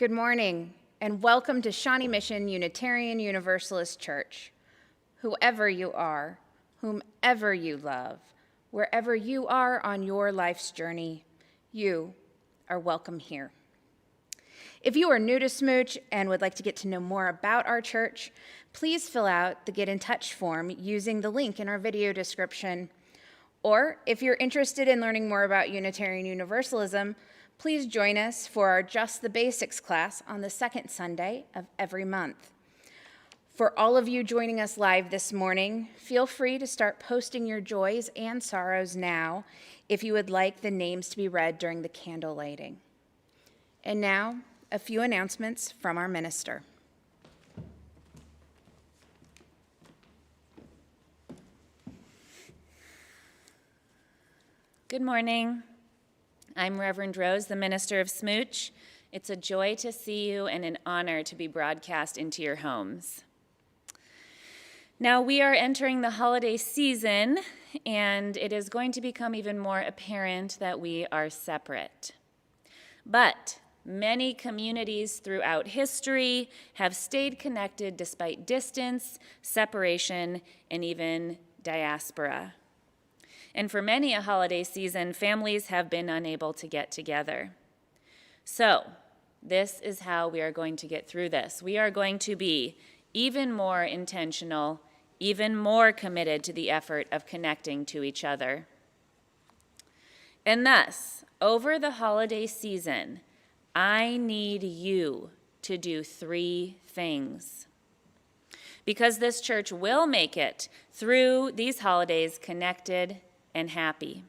Good morning, and welcome to Shawnee Mission Unitarian Universalist Church. Whoever you are, whomever you love, wherever you are on your life's journey, you are welcome here. If you are new to SMUUCh and would like to get to know more about our church, please fill out the Get in Touch form using the link in our video description. Or if you're interested in learning more about Unitarian Universalism, please join us for our Just the Basics class on the second Sunday of every month. For all of you joining us live this morning, feel free to start posting your joys and sorrows now if you would like the names to be read during the candle lighting. And now, a few announcements from our minister. Good morning. I'm Reverend Rose, the minister of SMUUCh. It's a joy to see you and an honor to be broadcast into your homes. Now, we are entering the holiday season, and it is going to become even more apparent that we are separate. But many communities throughout history have stayed connected despite distance, separation, and even diaspora. And for many a holiday season, families have been unable to get together. So, this is how we are going to get through this. We are going to be even more intentional, even more committed to the effort of connecting to each other. And thus, over the holiday season, I need you to do 3 things. Because this church will make it through these holidays connected and happy.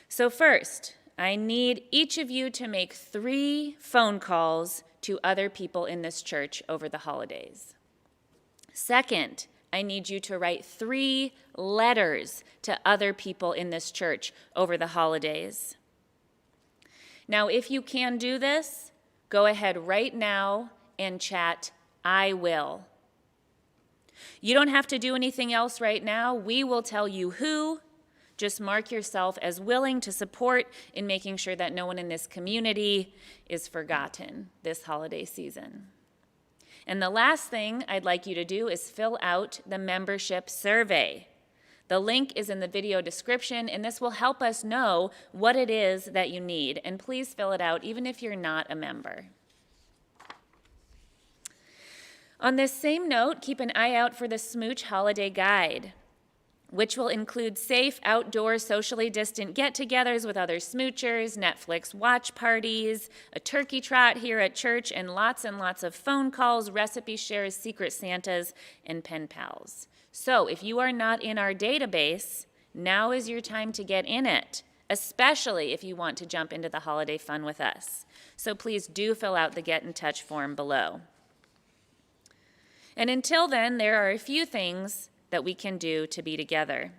So first, I need each of you to make 3 phone calls to other people in this church over the holidays. Second, I need you to write 3 letters to other people in this church over the holidays. Now, if you can do this, go ahead right now and chat, "I will." You don't have to do anything else right now. We will tell you who. Just mark yourself as willing to support in making sure that no one in this community is forgotten this holiday season. And the last thing I'd like you to do is fill out the membership survey. The link is in the video description, and this will help us know what it is that you need. And please fill it out even if you're not a member. On this same note, keep an eye out for the SMUUCh Holiday Guide, which will include safe, outdoor, socially distant get-togethers with other smoochers, Netflix watch parties, a turkey trot here at church, and lots of phone calls, recipe shares, secret Santas, and pen pals. So if you are not in our database, now is your time to get in it, especially if you want to jump into the holiday fun with us. So please do fill out the Get in Touch form below. And until then, there are a few things that we can do to be together.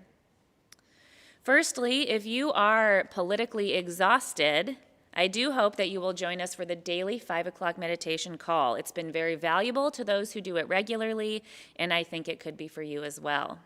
Firstly, if you are politically exhausted, I do hope that you will join us for the daily 5 o'clock meditation call. It's been very valuable to those who do it regularly, and I think it could be for you as well.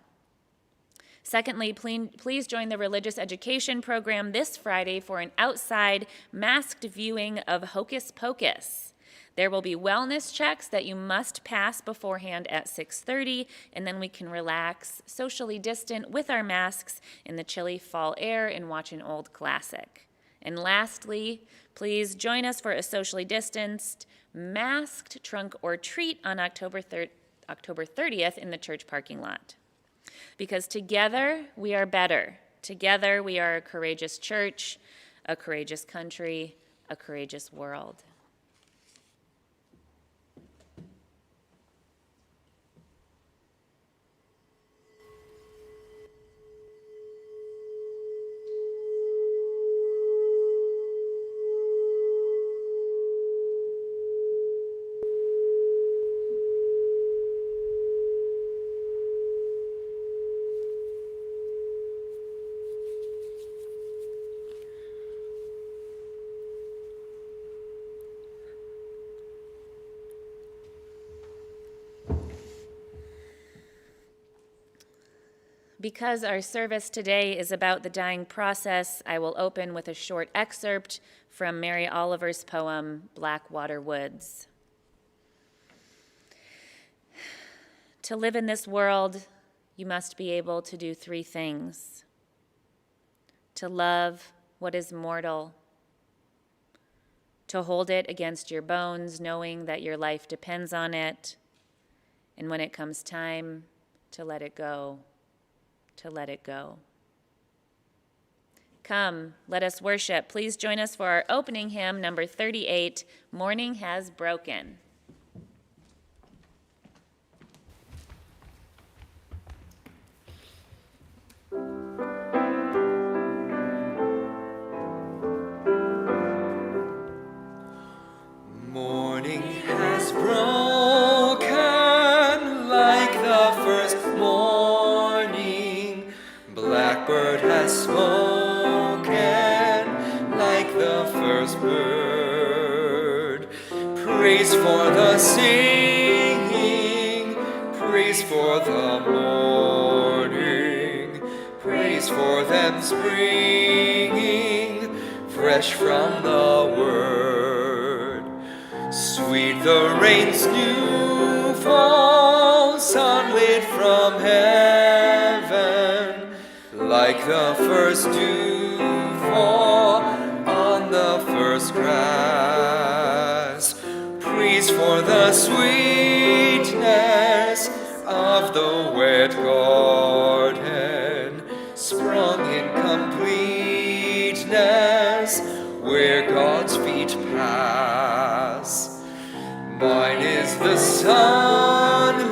Secondly, please join the religious education program this Friday for an outside masked viewing of Hocus Pocus. There will be wellness checks that you must pass beforehand at 6:30, and then we can relax, socially distant with our masks in the chilly fall air and watch an old classic. And lastly, please join us for a socially distanced, masked trunk or treat on October 30th in the church parking lot. Because together we are better. Together we are a courageous church, a courageous country, a courageous world. Because our service today is about the dying process, I will open with a short excerpt from Mary Oliver's poem, Blackwater Woods. To live in this world, you must be able to do three things: to love what is mortal, to hold it against your bones, knowing that your life depends on it, and when it comes time, to let it go, to let it go. Come, let us worship. Please join us for our opening hymn, number 38, Morning Has Broken. Morning has broken like the first morning. Blackbird has spoken like the first bird. Praise for the singing, praise for the morning, praise for them springing fresh from the word. Sweet the rain's new fall, sunlit from heaven, like the first dew fall on the first grass. Praise for the sweetness of the wet garden, sprung in completeness where God's feet pass. Mine is the sunlight,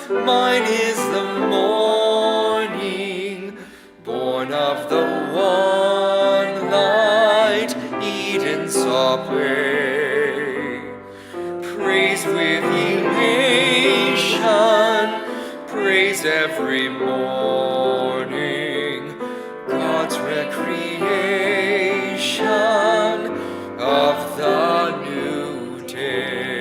mine is the morning, born of the one light Eden saw play. Praise with elation, praise every morning, God's recreation of the new day.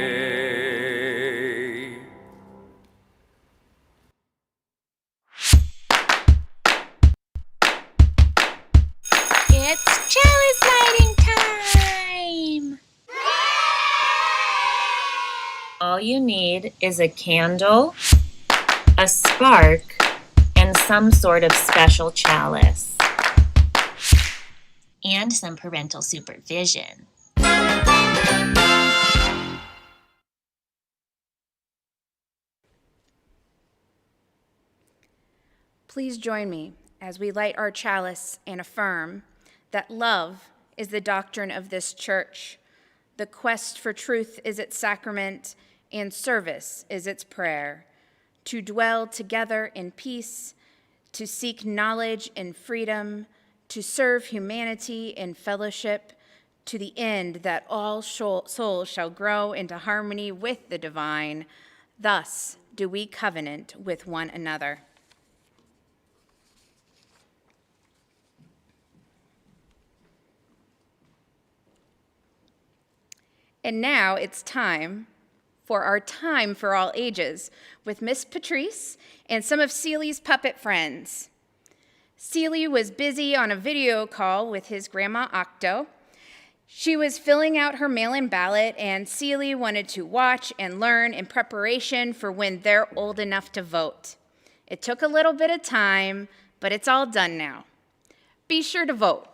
It's chalice lighting time! All you need is a candle, a spark, and some sort of special chalice. And some parental supervision. Please join me as we light our chalice and affirm that love is the doctrine of this church, the quest for truth is its sacrament, and service is its prayer. To dwell together in peace, to seek knowledge in freedom, to serve humanity in fellowship, to the end that all souls shall grow into harmony with the divine. Thus do we covenant with one another. And now it's time for our Time for All Ages with Miss Patrice and some of Seeley's puppet friends. Seeley was busy on a video call with his grandma Octo. She was filling out her mail-in ballot, and Seeley wanted to watch and learn in preparation for when they're old enough to vote. It took a little bit of time, but it's all done now. Be sure to vote.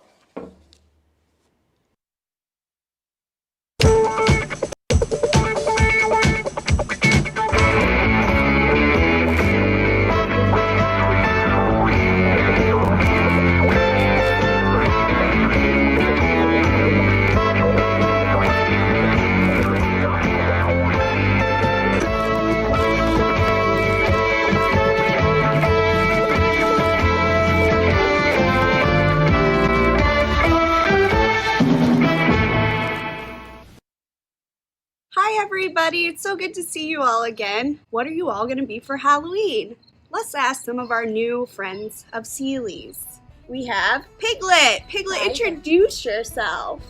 Hi everybody, it's so good to see you all again. What are you all going to be for Halloween? Let's ask some of our new friends of Seeley's. We have Piglet. Piglet, Hi. Introduce yourself.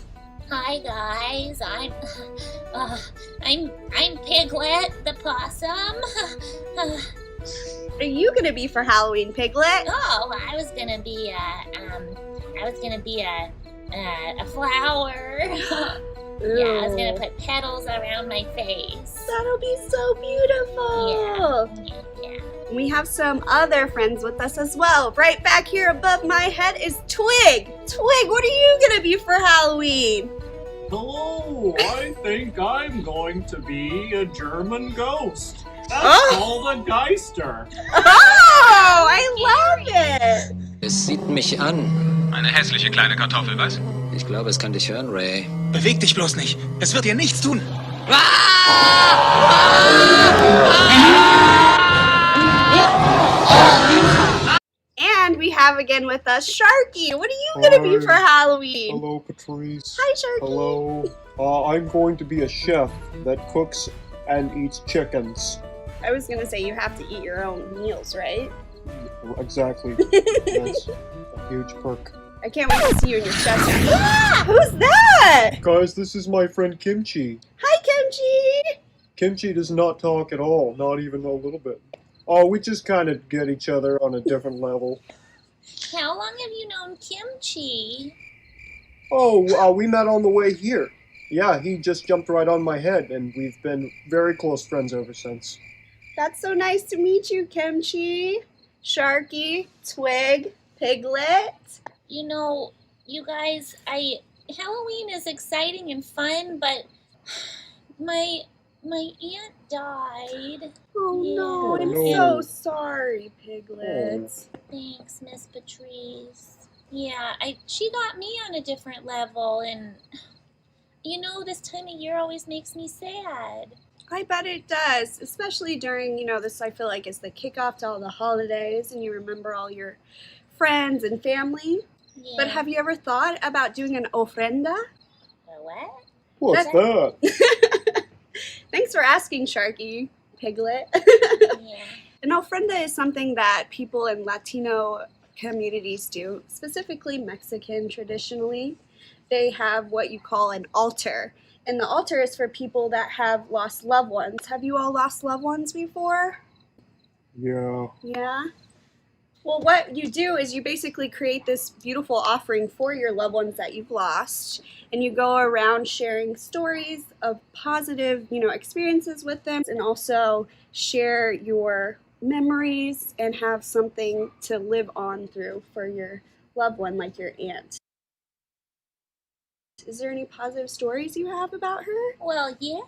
Hi guys, I'm Piglet the possum. What are you gonna be for Halloween, Piglet? Oh, I was gonna be a flower. Yeah, I was gonna put petals around my face. That'll be so beautiful. Yeah. We have some other friends with us as well. Right back here above my head is Twig. Twig, what are you gonna be for Halloween? Hello, I think I'm going to be a German ghost. That's called a Geister. Oh, I love it. Es sieht mich an. Eine hässliche kleine Kartoffel, was? Ich glaube, es kann dich hören, Ray. Beweg dich bloß nicht. Es wird dir nichts tun. And we have again with us Sharky. What are you gonna be for Halloween? Hello, Patrice. Hi, Sharky. Hello. I'm going to be a chef that cooks and eats chickens. I was gonna say you have to eat your own meals, right? Exactly. That's a huge perk. I can't wait to see you in your chef. Who's that? Guys, this is my friend Kimchi. Hi, Kimchi. Kimchi does not talk at all, not even a little bit. Oh, we just kind of get each other on a different level. How long have you known Kimchi? Oh, we met on the way here. Yeah, he just jumped right on my head, and we've been very close friends ever since. That's so nice to meet you, Kimchi. Sharky, Twig, Piglet. You know, you guys, Halloween is exciting and fun, but my aunt died. Oh Yeah. no, I'm No. so sorry, Piglet. Thanks, Miss Patrice. Yeah, she got me on a different level, and you know, this time of year always makes me sad. I bet it does, especially during, this I feel like is the kickoff to all the holidays and you remember all your friends and family. Yeah. But have you ever thought about doing an ofrenda? A what? What's that? Thanks for asking, Sharky, Piglet. Yeah. An ofrenda is something that people in Latino communities do, specifically Mexican traditionally. They have what you call an altar. And the altar is for people that have lost loved ones. Have you all lost loved ones before? Yeah. Yeah? Well, what you do is you basically create this beautiful offering for your loved ones that you've lost. And you go around sharing stories of positive, experiences with them. And also share your memories and have something to live on through for your loved one, like your aunt. Is there any positive stories you have about her? Well, yeah.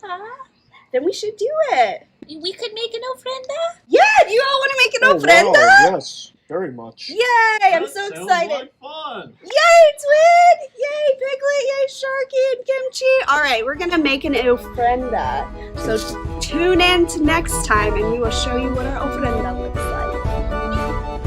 Then we should do it. We could make an ofrenda. Yeah, do you all want to make an Oh, ofrenda? wow, yes, very much. Yay, I'm That so sounds excited. like fun. Yay, Twig! Yay, Piglet! Yay, Sharky and Kimchi! All right, we're going to make an ofrenda. So tune in to next time and we will show you what our ofrenda looks like.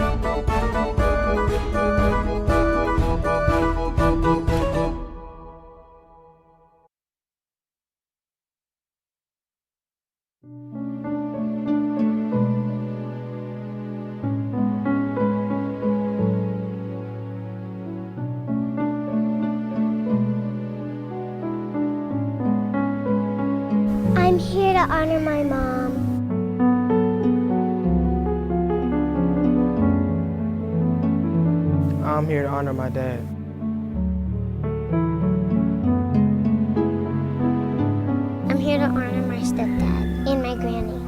I'm here to honor my mom. I'm here to honor my dad. I'm here to honor my stepdad and my granny.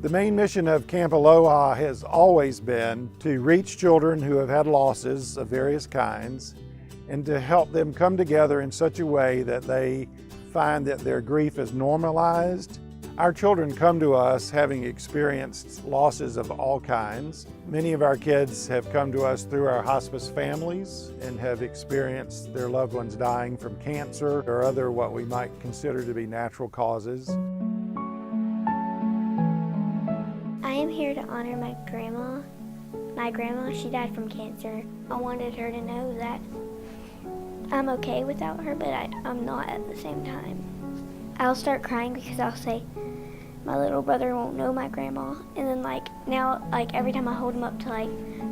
The main mission of Camp Aloha has always been to reach children who have had losses of various kinds and to help them come together in such a way that they find that their grief is normalized. Our children come to us having experienced losses of all kinds. Many of our kids have come to us through our hospice families and have experienced their loved ones dying from cancer or other what we might consider to be natural causes. I am here to honor my grandma. My grandma, she died from cancer. I wanted her to know that I'm okay without her, but I'm not at the same time. I'll start crying because I'll say, my little brother won't know my grandma. And then now every time I hold him up to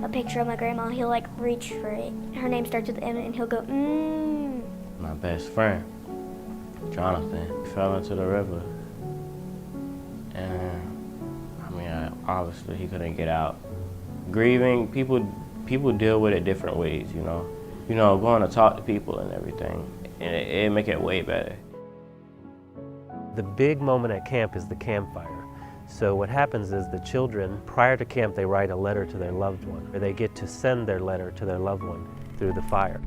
a picture of my grandma, he'll reach for it. Her name starts with M and he'll go, mmm. My best friend, Jonathan, fell into the river. And obviously he couldn't get out. Grieving, people deal with it different ways, going to talk to people and everything, and it make it way better. The big moment at camp is the campfire. So what happens is the children, prior to camp, they write a letter to their loved one, or they get to send their letter to their loved one through the fire.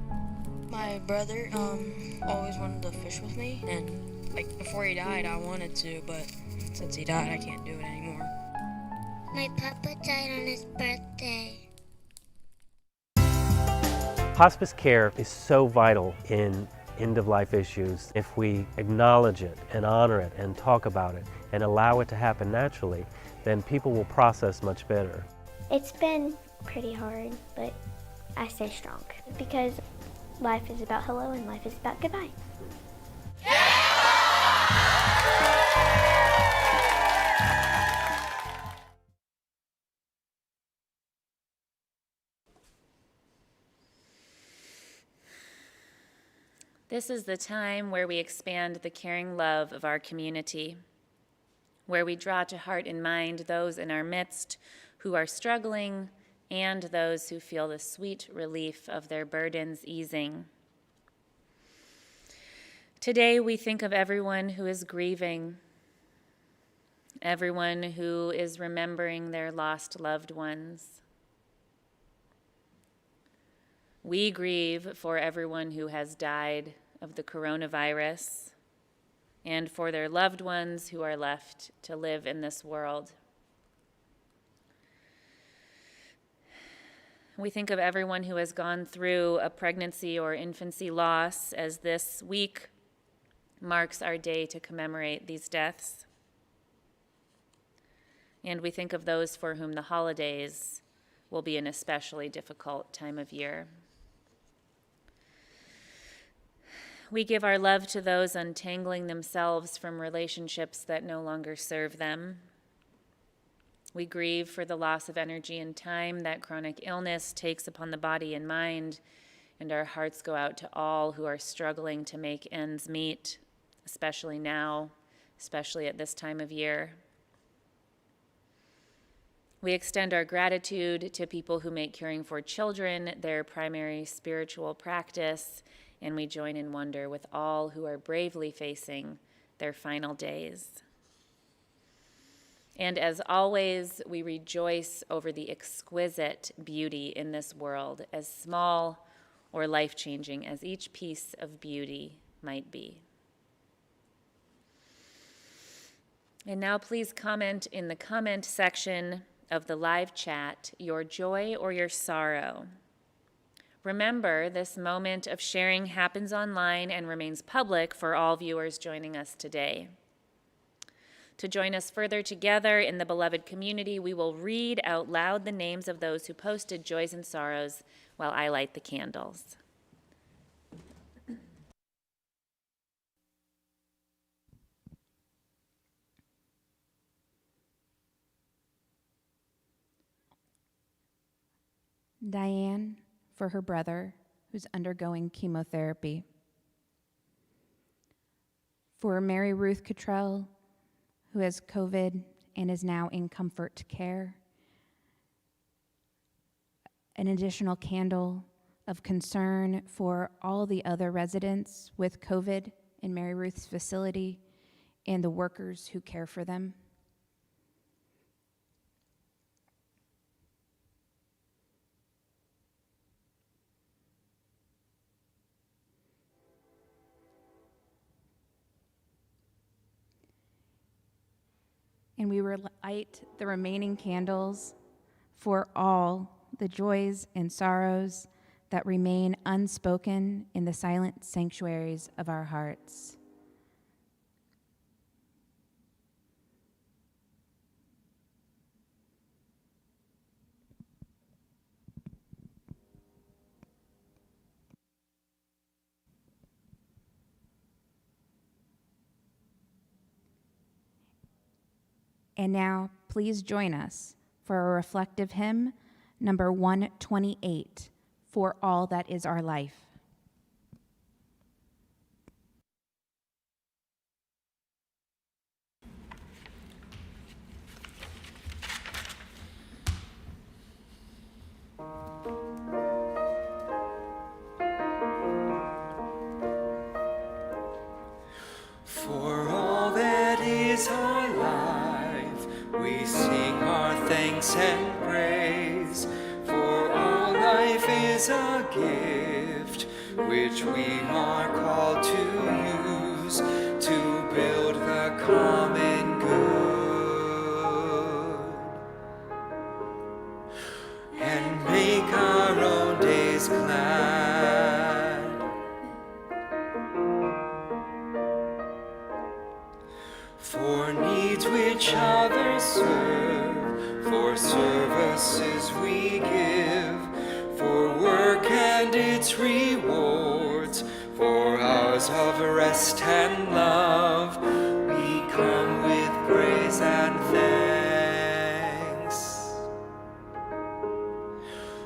My brother always wanted to fish with me, and before he died, I wanted to, but since he died, I can't do it anymore. My papa died on his birthday. Hospice care is so vital in end-of-life issues. If we acknowledge it and honor it and talk about it and allow it to happen naturally, then people will process much better. It's been pretty hard, but I stay strong because life is about hello and life is about goodbye. This is the time where we expand the caring love of our community, where we draw to heart and mind those in our midst who are struggling and those who feel the sweet relief of their burdens easing. Today we think of everyone who is grieving, everyone who is remembering their lost loved ones. We grieve for everyone who has died of the coronavirus and for their loved ones who are left to live in this world. We think of everyone who has gone through a pregnancy or infancy loss, as this week marks our day to commemorate these deaths. And we think of those for whom the holidays will be an especially difficult time of year. We give our love to those untangling themselves from relationships that no longer serve them. We grieve for the loss of energy and time that chronic illness takes upon the body and mind, and our hearts go out to all who are struggling to make ends meet, especially now, especially at this time of year. We extend our gratitude to people who make caring for children their primary spiritual practice, and we join in wonder with all who are bravely facing their final days. And as always, we rejoice over the exquisite beauty in this world, as small or life-changing as each piece of beauty might be. And now please comment in the comment section of the live chat your joy or your sorrow. Remember, this moment of sharing happens online and remains public for all viewers joining us today. To join us further together in the beloved community, we will read out loud the names of those who posted joys and sorrows while I light the candles. Diane, for her brother, who's undergoing chemotherapy. For Mary Ruth Cottrell, who has COVID and is now in comfort care. An additional candle of concern for all the other residents with COVID in Mary Ruth's facility and the workers who care for them. And we light the remaining candles for all the joys and sorrows that remain unspoken in the silent sanctuaries of our hearts. And now, please join us for a reflective hymn, number 128, For All That Is Our Life. For all that is our life, we sing our thanks and praise. For all life is a gift, which we are called to use to build the common good and make our own days glad. For needs which others serve, for services we give, for work and its rewards, for hours of rest and love, we come with praise and thanks.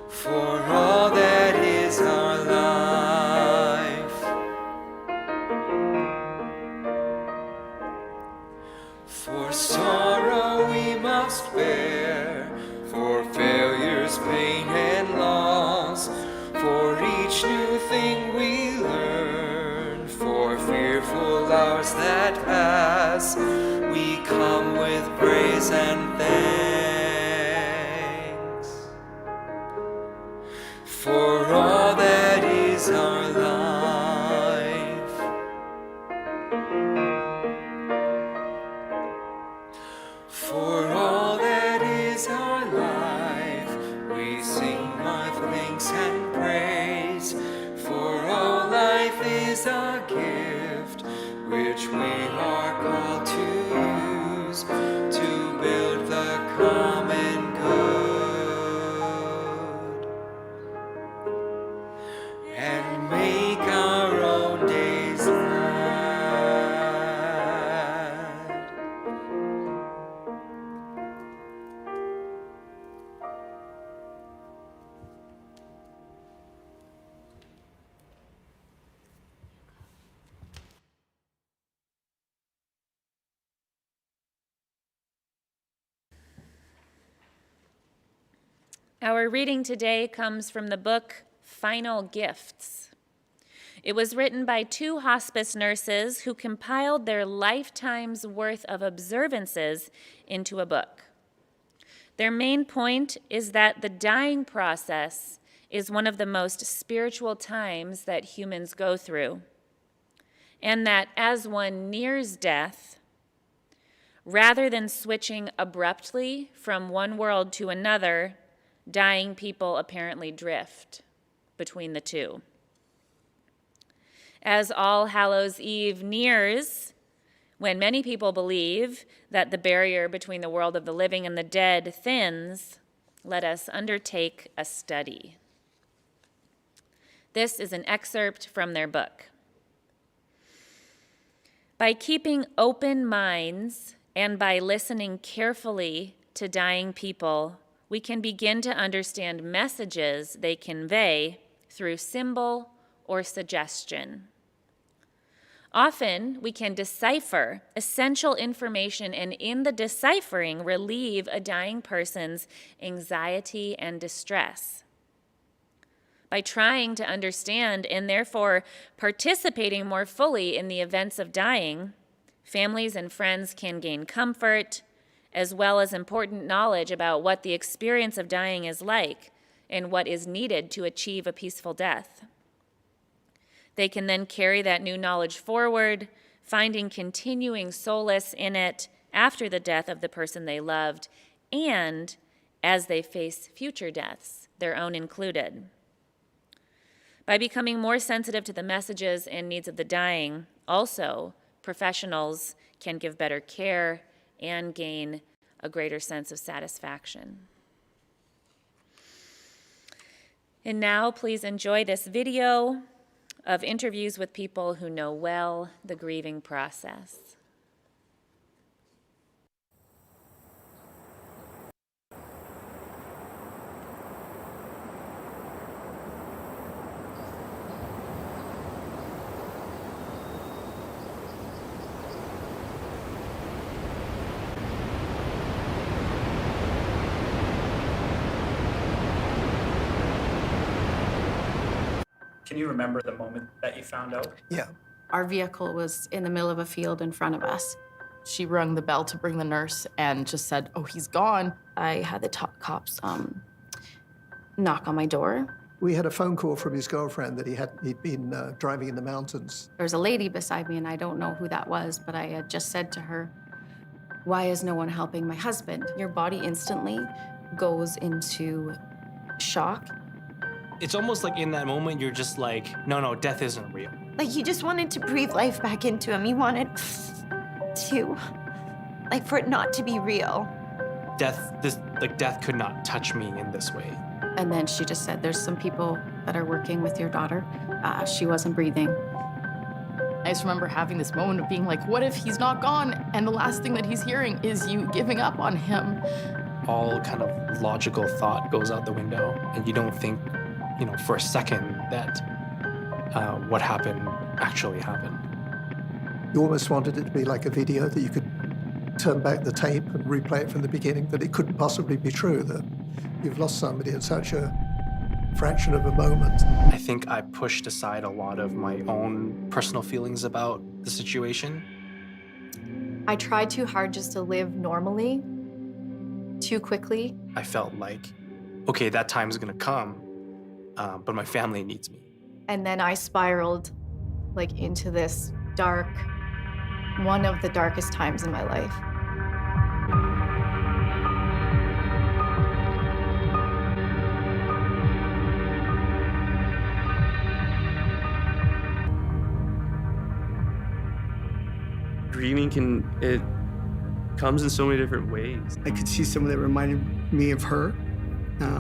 For all that is our life, for sorrow we must bear, for failures, pain, and loss, for each new thing we learn, for fearful hours that pass, we come with praise and thanks. For all that is our life, for all that is our life, we sing our thanks and praise. For all life is a gift, which we are called to use to build the common good and make our own days glad. Our reading today comes from the book Final Gifts. It was written by two hospice nurses who compiled their lifetime's worth of observances into a book. Their main point is that the dying process is one of the most spiritual times that humans go through, and that as one nears death, rather than switching abruptly from one world to another, dying people apparently drift between the two. As All Hallows' Eve nears, when many people believe that the barrier between the world of the living and the dead thins, let us undertake a study. This is an excerpt from their book. By keeping open minds and by listening carefully to dying people, we can begin to understand messages they convey through symbol or suggestion. Often, we can decipher essential information and in the deciphering, relieve a dying person's anxiety and distress. By trying to understand and therefore participating more fully in the events of dying, families and friends can gain comfort, as well as important knowledge about what the experience of dying is like and what is needed to achieve a peaceful death. They can then carry that new knowledge forward, finding continuing solace in it after the death of the person they loved and as they face future deaths, their own included. By becoming more sensitive to the messages and needs of the dying, also, professionals can give better care and gain a greater sense of satisfaction. And now, please enjoy this video of interviews with people who know well the grieving process. Can you remember the moment that you found out? Yeah. Our vehicle was in the middle of a field in front of us. She rung the bell to bring the nurse and just said, "Oh, he's gone." I had the cops knock on my door. We had a phone call from his girlfriend that he'd been driving in the mountains. There was a lady beside me, and I don't know who that was, but I had just said to her, "Why is no one helping my husband?" Your body instantly goes into shock. It's almost like in that moment, you're just like, no, death isn't real. Like, you just wanted to breathe life back into him. You wanted to, like, for it not to be real. Death could not touch me in this way. And then she just said, "There's some people that are working with your daughter." She wasn't breathing. I just remember having this moment of being like, what if he's not gone? And the last thing that he's hearing is you giving up on him. All kind of logical thought goes out the window, and you don't think, for a second that what happened actually happened. You almost wanted it to be like a video that you could turn back the tape and replay it from the beginning, that it couldn't possibly be true, that you've lost somebody in such a fraction of a moment. I think I pushed aside a lot of my own personal feelings about the situation. I tried too hard just to live normally, too quickly. I felt like, okay, that time's gonna come, but my family needs me. And then I spiraled into this dark, one of the darkest times in my life. Grieving it comes in so many different ways. I could see someone that reminded me of her.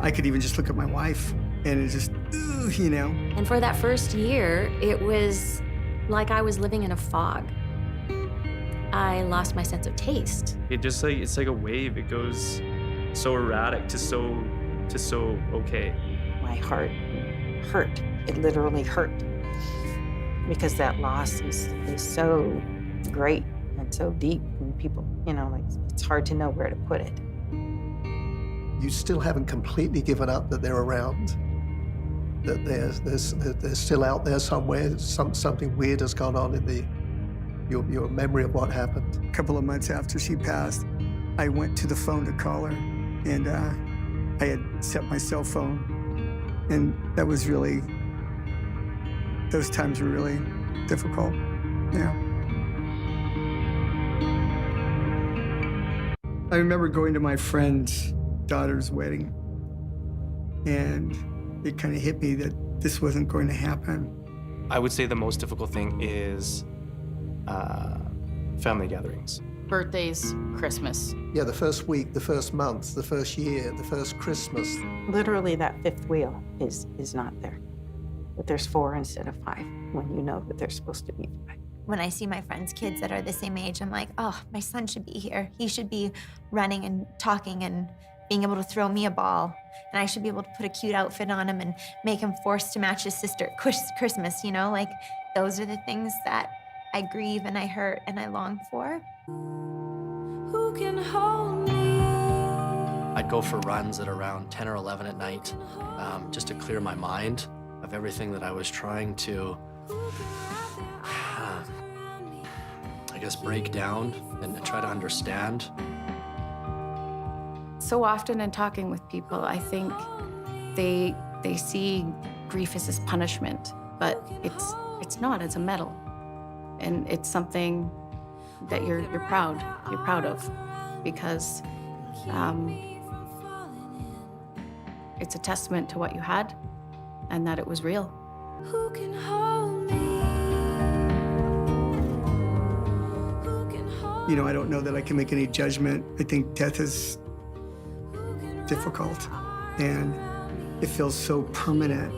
I could even just look at my wife and it just, And for that first year, it was like I was living in a fog. I lost my sense of taste. It's like a wave. It goes so erratic to so okay. My heart hurt. It literally hurt because that loss is so great and so deep, and people, it's hard to know where to put it. You still haven't completely given up that they're around, that they're still out there somewhere. Something weird has gone on in your memory of what happened. A couple of months after she passed, I went to the phone to call her, and I had set my cell phone, and that was really, those times were really difficult. Yeah. I remember going to my friend's daughter's wedding, and it kind of hit me that this wasn't going to happen. I would say the most difficult thing is family gatherings. Birthdays, Christmas. Yeah, the first week, the first month, the first year, the first Christmas. Literally, that fifth wheel is not there. But there's 4 instead of 5 when you know that there's supposed to be 5. When I see my friends' kids that are the same age, I'm like, oh, my son should be here. He should be running and talking and being able to throw me a ball. And I should be able to put a cute outfit on him and make him forced to match his sister at Christmas, those are the things that I grieve and I hurt and I long for. Who can hold me? I'd go for runs at around 10 or 11 at night, just to clear my mind of everything that I was trying to, I guess, break down and try to understand. So often in talking with people, I think they see grief as this punishment, but it's not. It's a medal, and it's something that you're proud of, because it's a testament to what you had and that it was real. Who can hold me? I don't know that I can make any judgment. I think death is difficult, and it feels so permanent.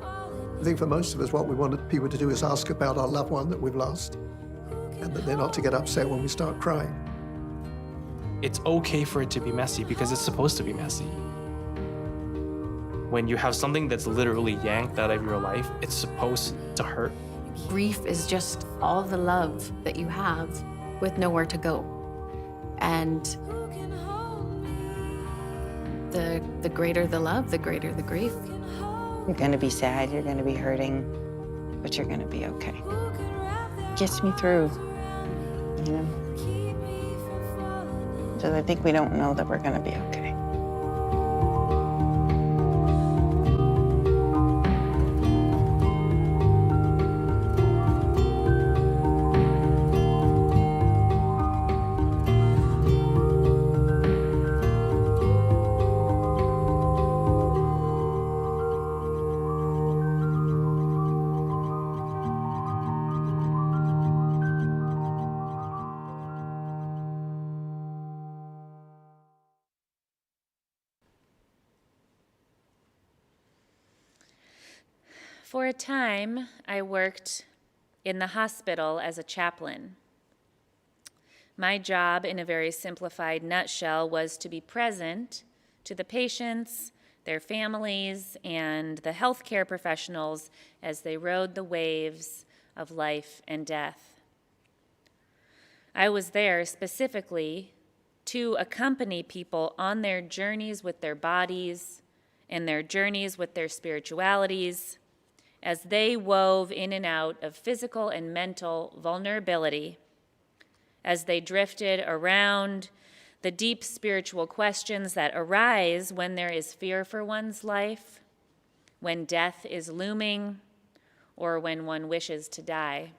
I think for most of us, what we want people to do is ask about our loved one that we've lost, and that they're not to get upset when we start crying. It's okay for it to be messy because it's supposed to be messy. When you have something that's literally yanked out of your life, it's supposed to hurt. Grief is just all the love that you have with nowhere to go. And the greater the love, the greater the grief. You're going to be sad, you're going to be hurting, but you're going to be okay. Gets me through, you know? So I think we don't know that we're going to be okay. For a time, I worked in the hospital as a chaplain. My job, in a very simplified nutshell, was to be present to the patients, their families, and the healthcare professionals as they rode the waves of life and death. I was there specifically to accompany people on their journeys with their bodies and their journeys with their spiritualities, as they wove in and out of physical and mental vulnerability, as they drifted around the deep spiritual questions that arise when there is fear for one's life, when death is looming, or when one wishes to die.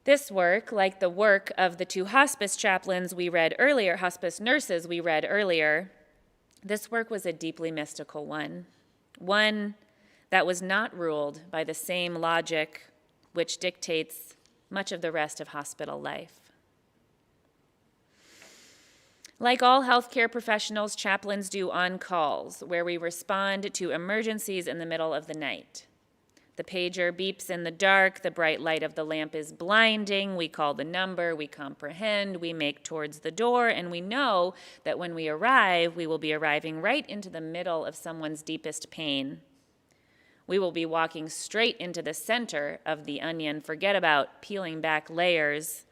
This work, like the work of the two hospice chaplains we read earlier, hospice nurses we read earlier, this work was a deeply mystical one that was not ruled by the same logic which dictates much of the rest of hospital life. Like all healthcare professionals, chaplains do on-calls, where we respond to emergencies in the middle of the night. The pager beeps in the dark, the bright light of the lamp is blinding, we call the number, we comprehend, we make towards the door, and we know that when we arrive, we will be arriving right into the middle of someone's deepest pain. We will be walking straight into the center of the onion. Forget about peeling back layers.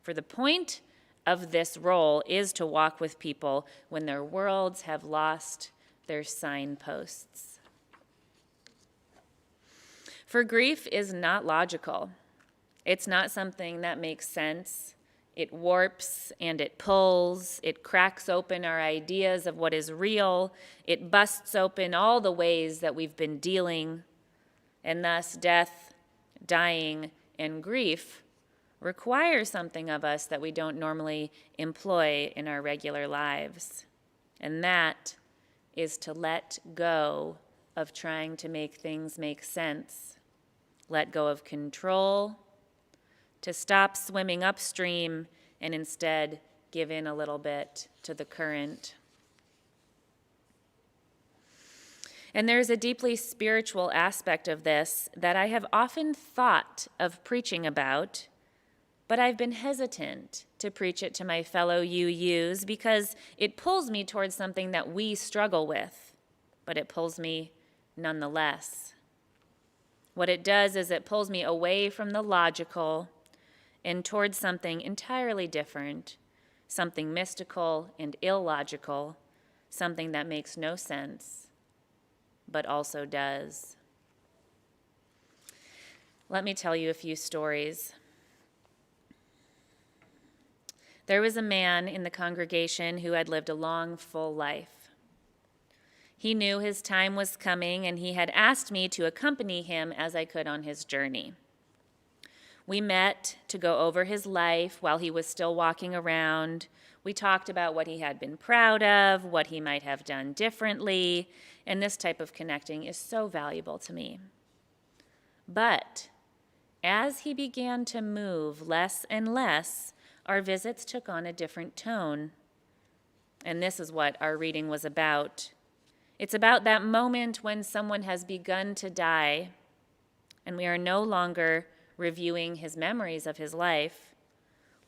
For the point of this role is to walk with people when their worlds have lost their signposts. For grief is not logical. It's not something that makes sense. It warps and it pulls. It cracks open our ideas of what is real. It busts open all the ways that we've been dealing. And thus, death, dying, and grief require something of us that we don't normally employ in our regular lives. And that is to let go of trying to make things make sense. Let go of control, to stop swimming upstream and instead give in a little bit to the current. And there's a deeply spiritual aspect of this that I have often thought of preaching about, but I've been hesitant to preach it to my fellow UUs because it pulls me towards something that we struggle with, but it pulls me nonetheless. What it does is it pulls me away from the logical and towards something entirely different, something mystical and illogical, something that makes no sense, but also does. Let me tell you a few stories. There was a man in the congregation who had lived a long, full life. He knew his time was coming, and he had asked me to accompany him as I could on his journey. We met to go over his life while he was still walking around. We talked about what he had been proud of, what he might have done differently, and this type of connecting is so valuable to me. But as he began to move less and less, our visits took on a different tone. And this is what our reading was about. It's about that moment when someone has begun to die, and we are no longer reviewing his memories of his life.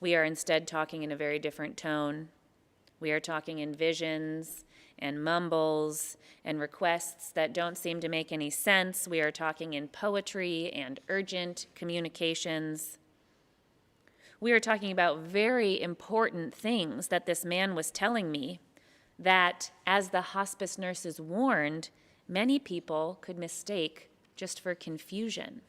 We are instead talking in a very different tone. We are talking in visions and mumbles and requests that don't seem to make any sense. We are talking in poetry and urgent communications. We are talking about very important things that this man was telling me that, as the hospice nurses warned, many people could mistake just for confusion.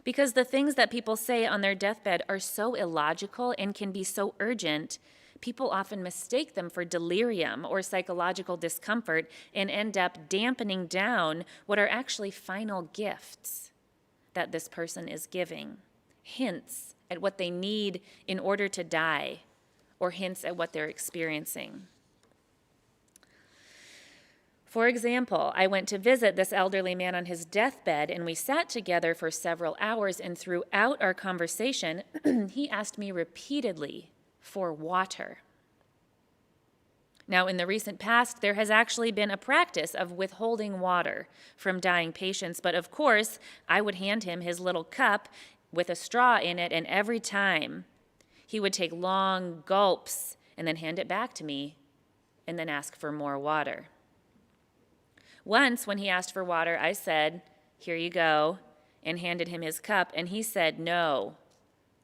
Because the things that people say on their deathbed are so illogical and can be so urgent, people often mistake them for delirium or psychological discomfort and end up dampening down what are actually final gifts that this person is giving, hints at what they need in order to die, or hints at what they're experiencing. For example, I went to visit this elderly man on his deathbed, and we sat together for several hours, and throughout our conversation, he asked me repeatedly for water. Now, in the recent past, there has actually been a practice of withholding water from dying patients, but of course, I would hand him his little cup with a straw in it, and every time he would take long gulps and then hand it back to me and then ask for more water. Once, when he asked for water, I said, "Here you go," and handed him his cup, and he said, "No,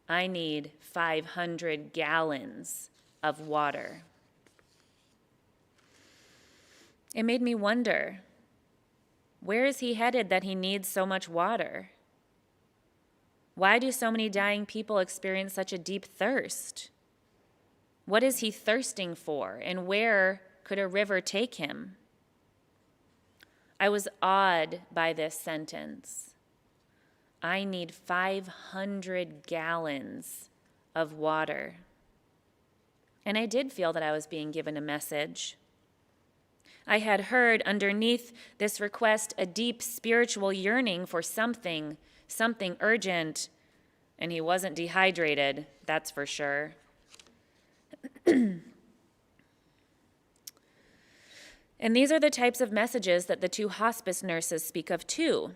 I need 500 gallons of water." It made me wonder, where is he headed that he needs so much water? Why do so many dying people experience such a deep thirst? What is he thirsting for, and where could a river take him? I was awed by this sentence. I need 500 gallons of water. And I did feel that I was being given a message. I had heard underneath this request a deep spiritual yearning for something urgent, and he wasn't dehydrated, that's for sure. And these are the types of messages that the two hospice nurses speak of too.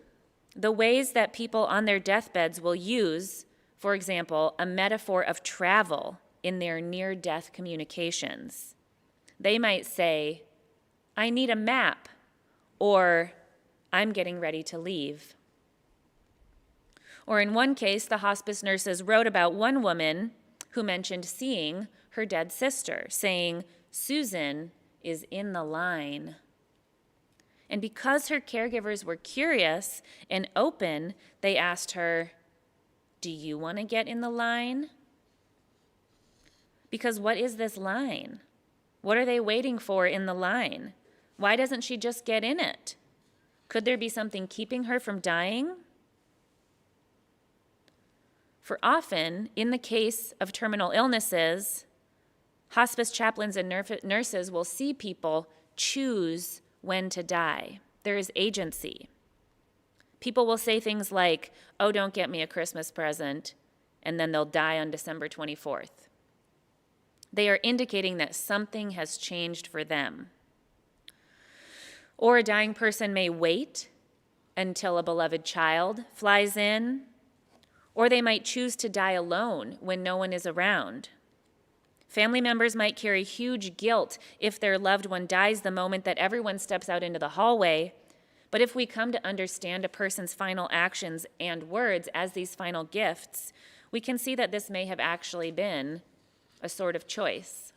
The ways that people on their deathbeds will use, for example, a metaphor of travel in their near-death communications. They might say, "I need a map," or "I'm getting ready to leave." Or in one case, the hospice nurses wrote about one woman who mentioned seeing her dead sister, saying, "Susan is in the line." And because her caregivers were curious and open, they asked her, "Do you want to get in the line?" Because what is this line? What are they waiting for in the line? Why doesn't she just get in it? Could there be something keeping her from dying? For often, in the case of terminal illnesses, hospice chaplains and nurses will see people choose when to die. There is agency. People will say things like, "Oh, don't get me a Christmas present," and then they'll die on December 24th. They are indicating that something has changed for them. Or a dying person may wait until a beloved child flies in, or they might choose to die alone when no one is around. Family members might carry huge guilt if their loved one dies the moment that everyone steps out into the hallway. But if we come to understand a person's final actions and words as these final gifts, we can see that this may have actually been a sort of choice.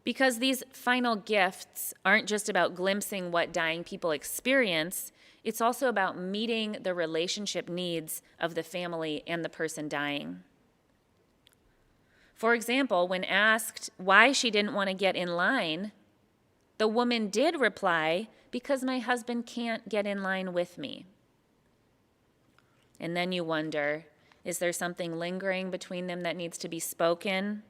Because these final gifts aren't just about glimpsing what dying people experience, it's also about meeting the relationship needs of the family and the person dying. For example, when asked why she didn't want to get in line, the woman did reply, "Because my husband can't get in line with me." And then you wonder, is there something lingering between them that needs to be spoken?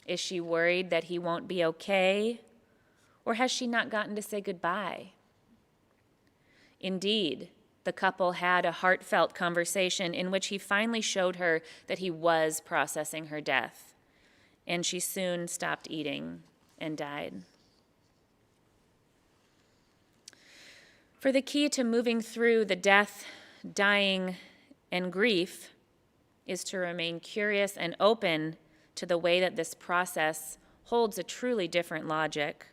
Is she worried that he won't be okay? Or has she not gotten to say goodbye? Indeed, the couple had a heartfelt conversation in which he finally showed her that he was processing her death, and she soon stopped eating and died. For the key to moving through the death, dying, and grief is to remain curious and open to the way that this process holds a truly different logic,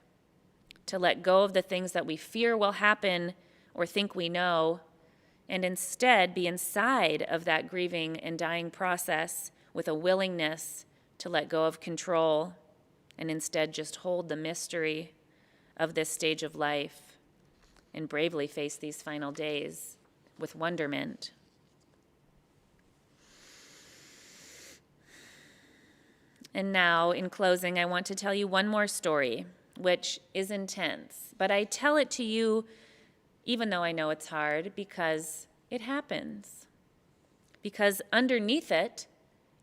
to let go of the things that we fear will happen or think we know, and instead be inside of that grieving and dying process with a willingness to let go of control and instead just hold the mystery of this stage of life and bravely face these final days with wonderment. And now, in closing, I want to tell you one more story, which is intense, but I tell it to you even though I know it's hard, because it happens. Because underneath it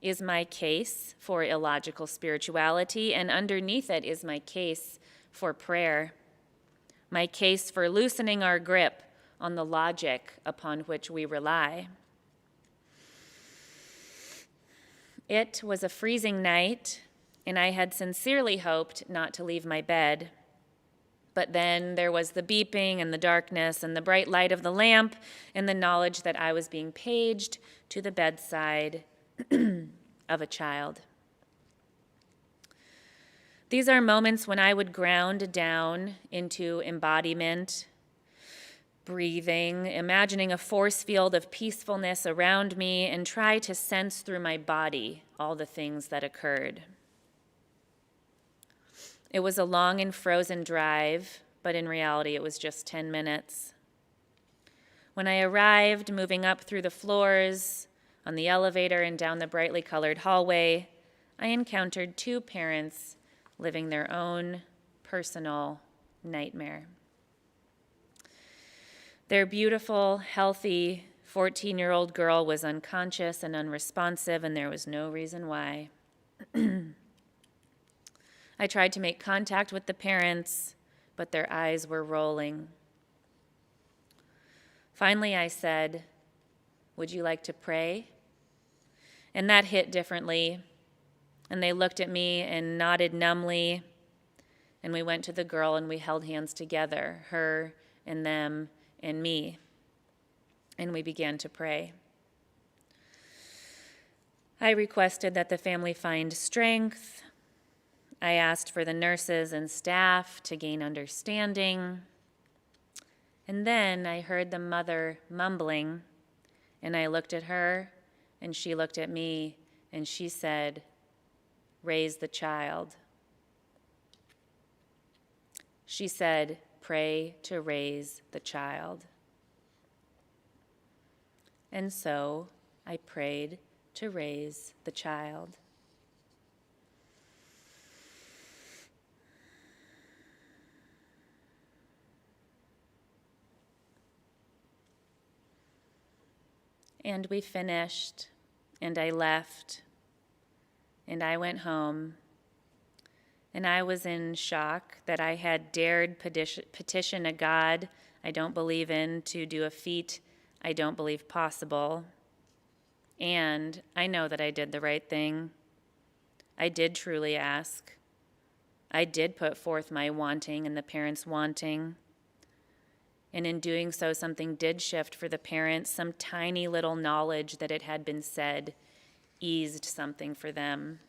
is my case for illogical spirituality, and underneath it is my case for prayer, my case for loosening our grip on the logic upon which we rely. It was a freezing night, and I had sincerely hoped not to leave my bed. But then there was the beeping and the darkness and the bright light of the lamp and the knowledge that I was being paged to the bedside of a child. These are moments when I would ground down into embodiment, breathing, imagining a force field of peacefulness around me, and try to sense through my body all the things that occurred. It was a long and frozen drive, but in reality it was just 10 minutes. When I arrived, moving up through the floors, on the elevator and down the brightly colored hallway, I encountered two parents living their own personal nightmare. Their beautiful, healthy 14-year-old girl was unconscious and unresponsive, and there was no reason why. I tried to make contact with the parents, but their eyes were rolling. Finally, I said, "Would you like to pray?" And that hit differently. And they looked at me and nodded numbly. And we went to the girl and we held hands together, her and them and me. And we began to pray. I requested that the family find strength. I asked for the nurses and staff to gain understanding. And then I heard the mother mumbling, and I looked at her, and she looked at me, and she said, "Raise the child." She said, "Pray to raise the child." And so I prayed to raise the child. And we finished, and I left, and I went home, and I was in shock that I had dared petition a God I don't believe in to do a feat I don't believe possible. And I know that I did the right thing. I did truly ask. I did put forth my wanting and the parents' wanting. And in doing so, something did shift for the parents. Some tiny little knowledge that it had been said eased something for them.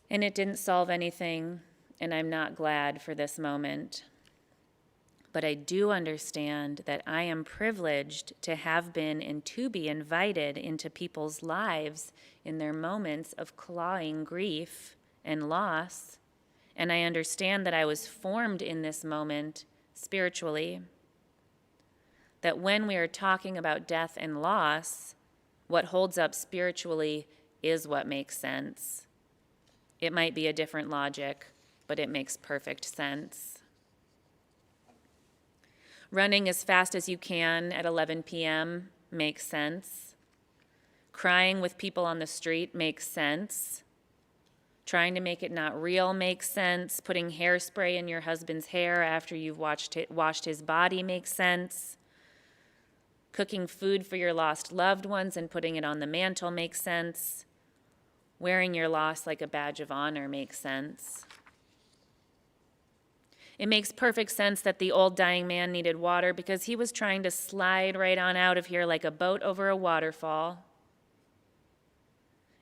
And it didn't solve anything, and I'm not glad for this moment. But I do understand that I am privileged to have been and to be invited into people's lives in their moments of clawing grief and loss. And I understand that I was formed in this moment spiritually. That when we are talking about death and loss, what holds up spiritually is what makes sense. It might be a different logic, but it makes perfect sense. Running as fast as you can at 11 p.m. makes sense. Crying with people on the street makes sense. Trying to make it not real makes sense. Putting hairspray in your husband's hair after you've washed his body makes sense. Cooking food for your lost loved ones and putting it on the mantle makes sense. Wearing your loss like a badge of honor makes sense. It makes perfect sense that the old dying man needed water because he was trying to slide right on out of here like a boat over a waterfall.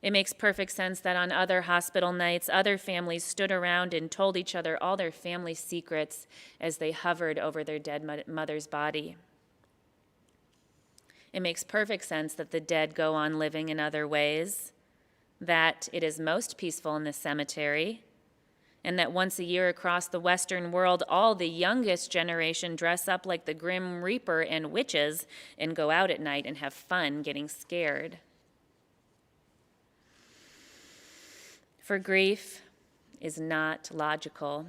It makes perfect sense that on other hospital nights, other families stood around and told each other all their family secrets as they hovered over their dead mother's body. It makes perfect sense that the dead go on living in other ways, that it is most peaceful in the cemetery, and that once a year across the Western world, all the youngest generation dress up like the Grim Reaper and witches and go out at night and have fun getting scared. For grief is not logical.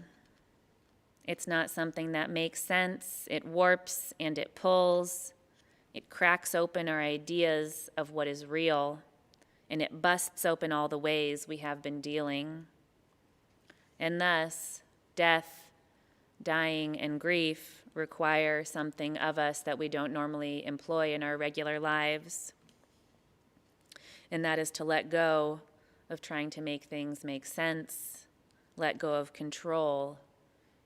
It's not something that makes sense. It warps and it pulls. It cracks open our ideas of what is real, and it busts open all the ways we have been dealing. And thus, death, dying, and grief require something of us that we don't normally employ in our regular lives. And that is to let go of trying to make things make sense, let go of control,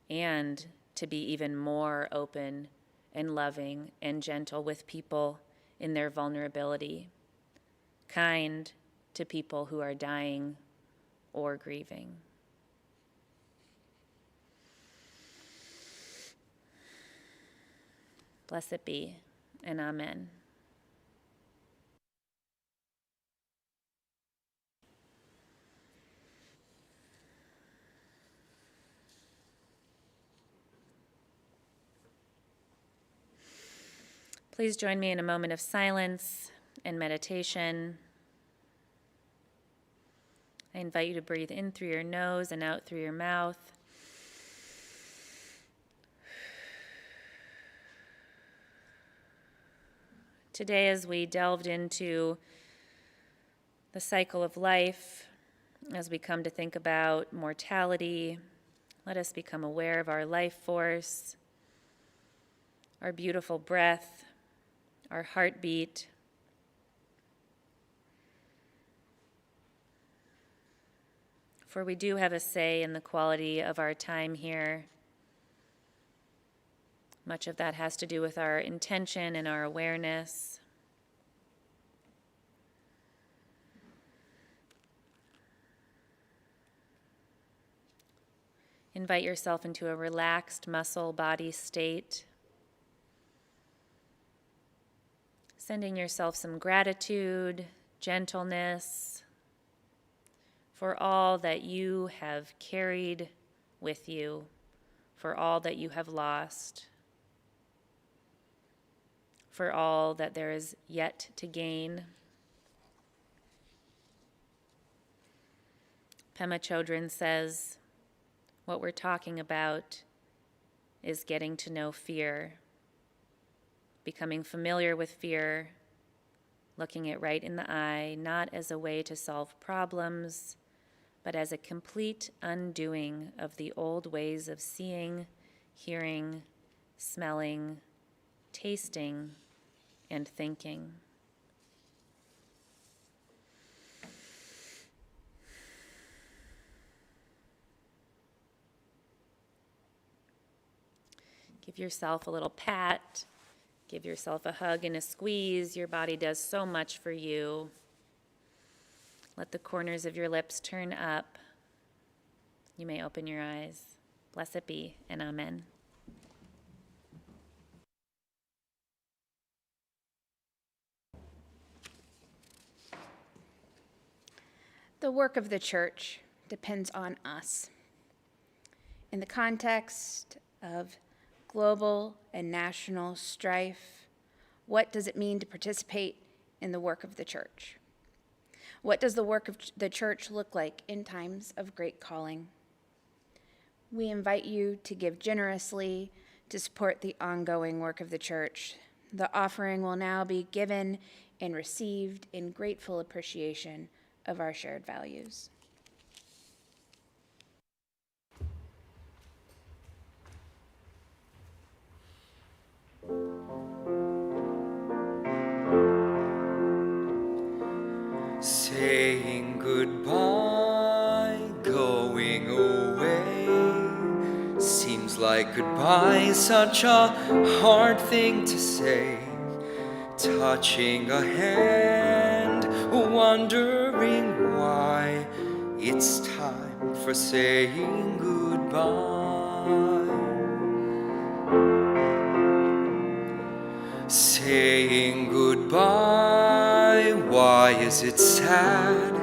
and to be even more open and loving and gentle with people in their vulnerability, kind to people who are dying or grieving. Blessed be, and amen. Please join me in a moment of silence and meditation. I invite you to breathe in through your nose and out through your mouth. Today, as we delved into the cycle of life, as we come to think about mortality, let us become aware of our life force, our beautiful breath, our heartbeat. For we do have a say in the quality of our time here. Much of that has to do with our intention and our awareness. Invite yourself into a relaxed muscle body state. Sending yourself some gratitude, gentleness for all that you have carried with you, for all that you have lost, for all that there is yet to gain. Pema Chodron says, what we're talking about is getting to know fear, becoming familiar with fear, looking it right in the eye, not as a way to solve problems, but as a complete undoing of the old ways of seeing, hearing, smelling, tasting, and thinking. Give yourself a little pat. Give yourself a hug and a squeeze. Your body does so much for you. Let the corners of your lips turn up. You may open your eyes. Blessed be, and amen. The work of the church depends on us. In the context of global and national strife, what does it mean to participate in the work of the church? What does the work of the church look like in times of great calling? We invite you to give generously to support the ongoing work of the church. The offering will now be given and received in grateful appreciation of our shared values. Saying goodbye, going away, seems like goodbye, such a hard thing to say. Touching a hand, wondering why it's time for saying goodbye. Saying goodbye, why is it sad?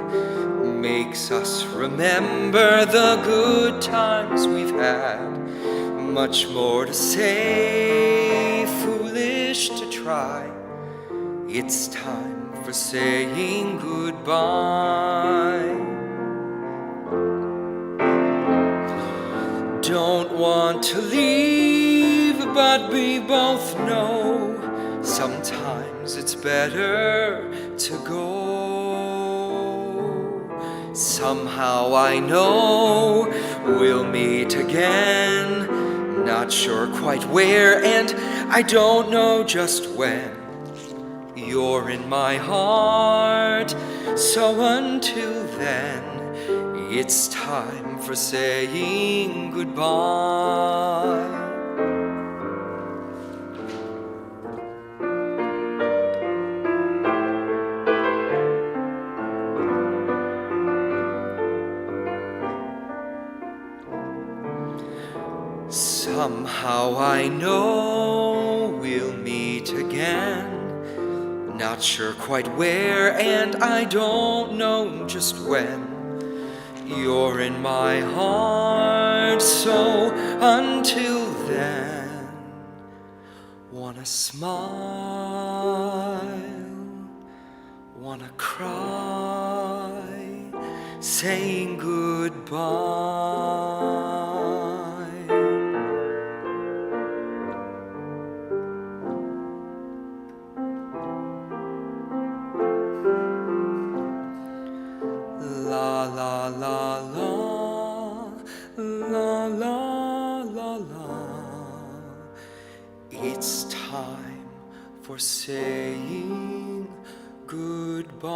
makes us remember the good times we've had. Much more to say, foolish to try. It's time for saying goodbye. Don't want to leave, but we both know sometimes it's better to go. Somehow I know we'll meet again, not sure quite where, and I don't know just when. You're in my heart, so until then, it's time for saying goodbye. Somehow I know we'll meet again, not sure quite where, and I don't know just when. You're in my heart, so until then, wanna smile, wanna cry, saying goodbye. La la la la, la la la la. It's time for saying goodbye.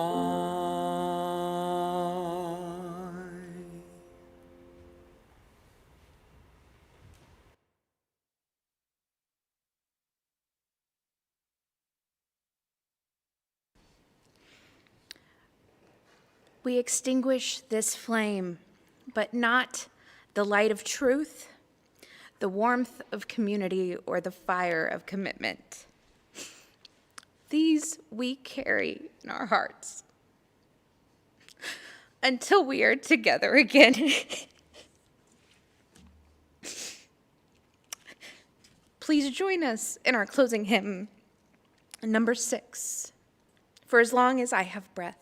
We extinguish this flame, but not the light of truth, the warmth of community, or the fire of commitment. These we carry in our hearts until we are together again. Please join us in our closing hymn, number 6, For As Long as I Have Breath.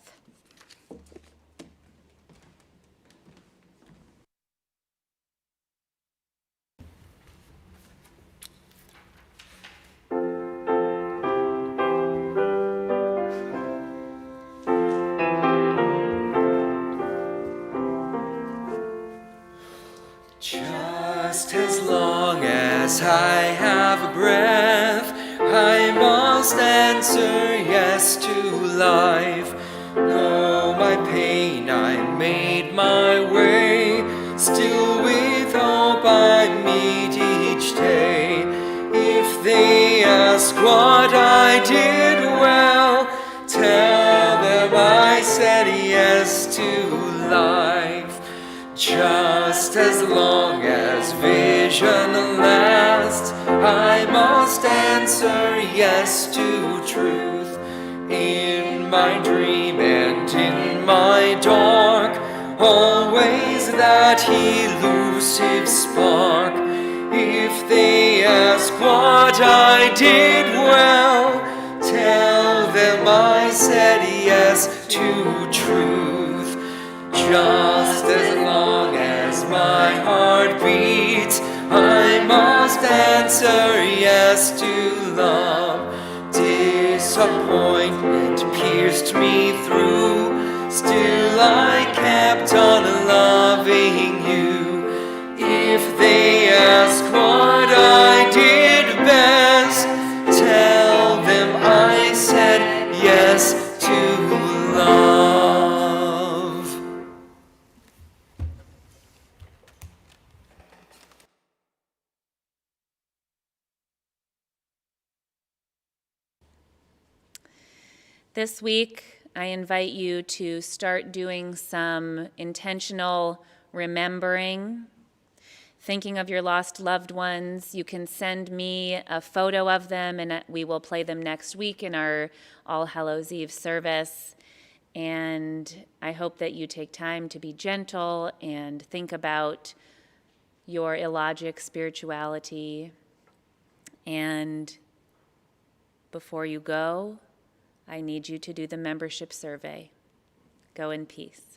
Just as long as I have breath, I must answer yes to life. Though my pain I made my way, still with hope I meet each day. If they ask what I did well, tell them I said yes to life. Just as long as vision lasts, I must answer yes to truth. In my dream and in my dark, always that elusive spark. If they ask what I did well, tell them I said yes to truth. Just as long as my heart beats, I must answer yes to love. Disappointment pierced me through, still I kept on loving you. If they ask what I did best, tell them I said yes to love. This week, I invite you to start doing some intentional remembering, thinking of your lost loved ones. You can send me a photo of them, and we will play them next week in our All Hallows Eve service. And I hope that you take time to be gentle and think about your illogic spirituality. And before you go, I need you to do the membership survey. Go in peace.